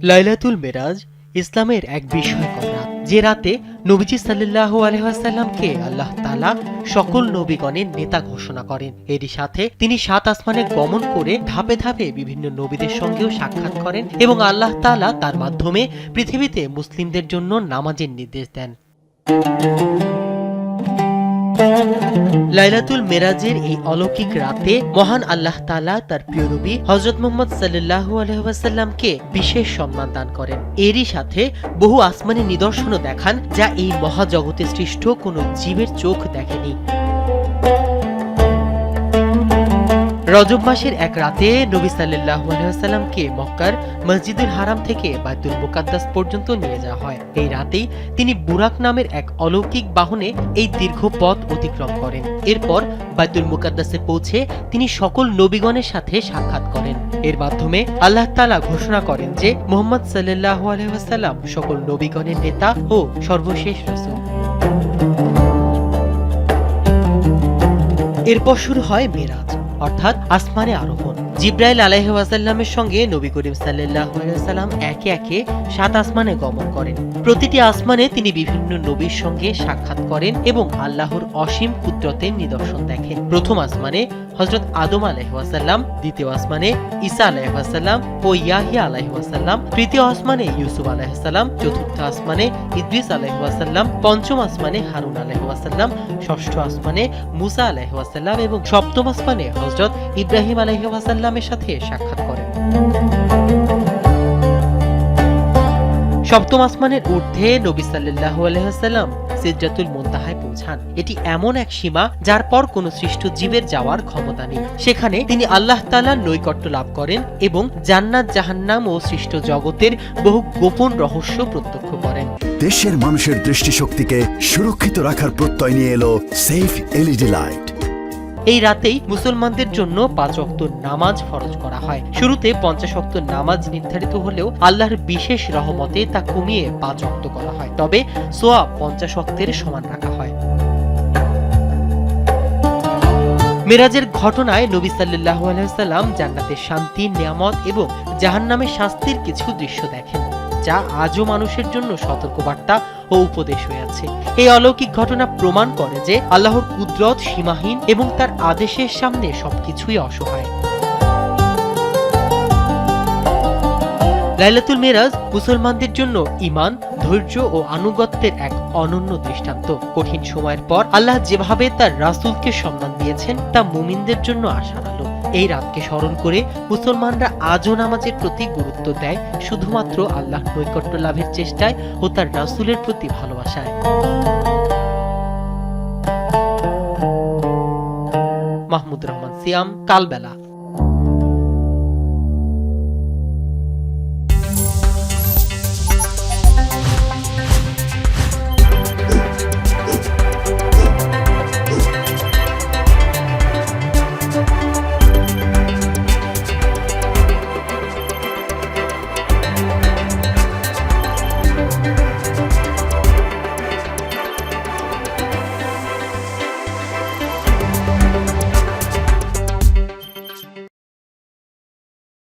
লাইলাতুল মেরাজ ইসলামের এক বিস্ময়কর রাত, যে রাতে নবীজি সাল্লাল্লাহু আলাইহি ওয়াসাল্লামকে আল্লাহ তাআলা সকল নবীগণের নেতা ঘোষণা করেন। এরই সাথে তিনি 7 আসমানে গমন করে ধাপে ধাপে বিভিন্ন নবীদের সঙ্গেও সাক্ষাৎ করেন এবং আল্লাহ তাআলা তার মাধ্যমে পৃথিবীতে মুসলিমদের জন্য নামাজের নির্দেশ দেন। লাইলাতুল মেরাজের এই অলৌকিক রাতে মহান আল্লাহ তাআলা তার প্রিয় নবী হযরত মুহাম্মদ সাল্লাল্লাহু আলাইহি ওয়াসাল্লামকে বিশেষ সম্মান দান করেন। এরই সাথে বহু আসমানি নিদর্শনও দেখান, যা এই মহাজগতে সৃষ্ট কোনো জীবের চোখ দেখেনি। রজব মাসের এক রাতে নবী সাল্লাল্লাহু আলাইহি ওয়াসাল্লামকে মক্কার মসজিদুল হারাম থেকে বাইতুল মুকাদ্দাস পর্যন্ত নিয়ে যাওয়া হয়। এই রাতেই তিনি বুরাক নামের এক অলৌকিক বাহনে এই দীর্ঘ পথ অতিক্রম করেন। এরপর বাইতুল মুকাদ্দাসে পৌঁছে তিনি সকল নবীগণের সাথে সাক্ষাৎ করেন। এর মাধ্যমে আল্লাহ তাআলা ঘোষণা করেন যে মুহাম্মদ সাল্লাল্লাহু আলাইহি ওয়াসাল্লাম সকল নবীগণের নেতা ও সর্বশেষ রাসূল। এরপর শুরু হয় মেরাজ, অর্থাৎ আসমানে আরোহণ। জিব্রাইল আলাইহি ওয়াসাল্লামের সঙ্গে নবী করিম সাল্লাল্লাহু আলাইহি ওয়াসাল্লাম একে একে 7 আসমানে গমন করেন। প্রতিটি আসমানে তিনি বিভিন্ন নবীর সঙ্গে সাক্ষাৎ করেন এবং আল্লাহর অসীম কুদরতের নিদর্শন দেখেন। প্রথম আসমানে হযরত আদম আলাইহি ওয়াসাল্লাম, দ্বিতীয় আসমানে ঈসা আলাইহি ওয়াসাল্লাম ও ইয়াহিয়া আলাইহি ওয়াসাল্লাম, তৃতীয় আসমানে ইউসুফ আলাইহিস সালাম, চতুর্থ আসমানে ইদ্রিস আলাইহি ওয়াসাল্লাম, পঞ্চম আসমানে হারুন আলাইহি ওয়াসাল্লাম, ষষ্ঠ আসমানে মুসা আলাইহি ওয়াসাল্লাম এবং সপ্তম আসমানে হযরত ইব্রাহিম আলাইহি ওয়াসাল্লামের সাথে সাক্ষাৎ করেন। সপ্তম আসমানের ঊর্ধ্বে নবী সাল্লাল্লাহু আলাইহি ওয়াসাল্লাম সিদরাতুল মুনতাহায় পৌঁছান। এটি এমন এক সীমা যার পর কোনো সৃষ্ট জীবের যাওয়ার ক্ষমতা নেই। সেখানে তিনি আল্লাহ তাআলার নৈকট্য লাভ করেন এবং জান্নাত জাহান্নাম ও সৃষ্ট জগতের বহু গোপন রহস্য প্রত্যক্ষ করেন। দেশের মানুষের দৃষ্টিশক্তিকে সুরক্ষিত রাখার প্রত্যয় নিয়ে এলো সেফ এলইডি লাইট। এই রাতেই মুসলমানদের জন্য 5 ওয়াক্ত নামাজ ফরজ করা হয়। শুরুতে 50 ওয়াক্ত নামাজ নির্ধারিত হলেও আল্লাহর বিশেষ রহমতে তা কমিয়ে 5 ওয়াক্ত করা হয়, তবে সোয়াব 50 ওয়াক্তের সমান রাখা হয়। মেরাজের ঘটনায় নবী সাল্লাল্লাহু আলাইহি ওয়াসাল্লাম জান্নাতের শান্তি, নিয়ামত এবং জাহান্নামের শাস্তির কিছু দৃশ্য দেখেন, যা আজও মানুষের জন্য সতর্কবার্তা ও উপদেশ হয়ে আছে। এই অলৌকিক ঘটনা প্রমাণ করে যে আল্লাহর কুদরত সীমাহীন এবং তার আদেশের সামনে সবকিছুই অসহায়। লাইলাতুল মেরাজ মুসলমানদের জন্য ঈমান, ধৈর্য ও আনুগত্যের এক অনন্য দৃষ্টান্ত। কঠিন সময়ের পর আল্লাহ যেভাবে তার রাসূলকে সম্মান দিয়েছেন তা মুমিনদের জন্য আশার আলো। এই রাতকে স্মরণ করে মুসলমানরা আজও নামাজের প্রতি গুরুত্ব দেয়, শুধুমাত্র আল্লাহর নৈকট্য লাভের চেষ্টায় ও তার রাসূলের প্রতি ভালোবাসায়। মাহমুদ রহমান সিয়াম, কালবেলা।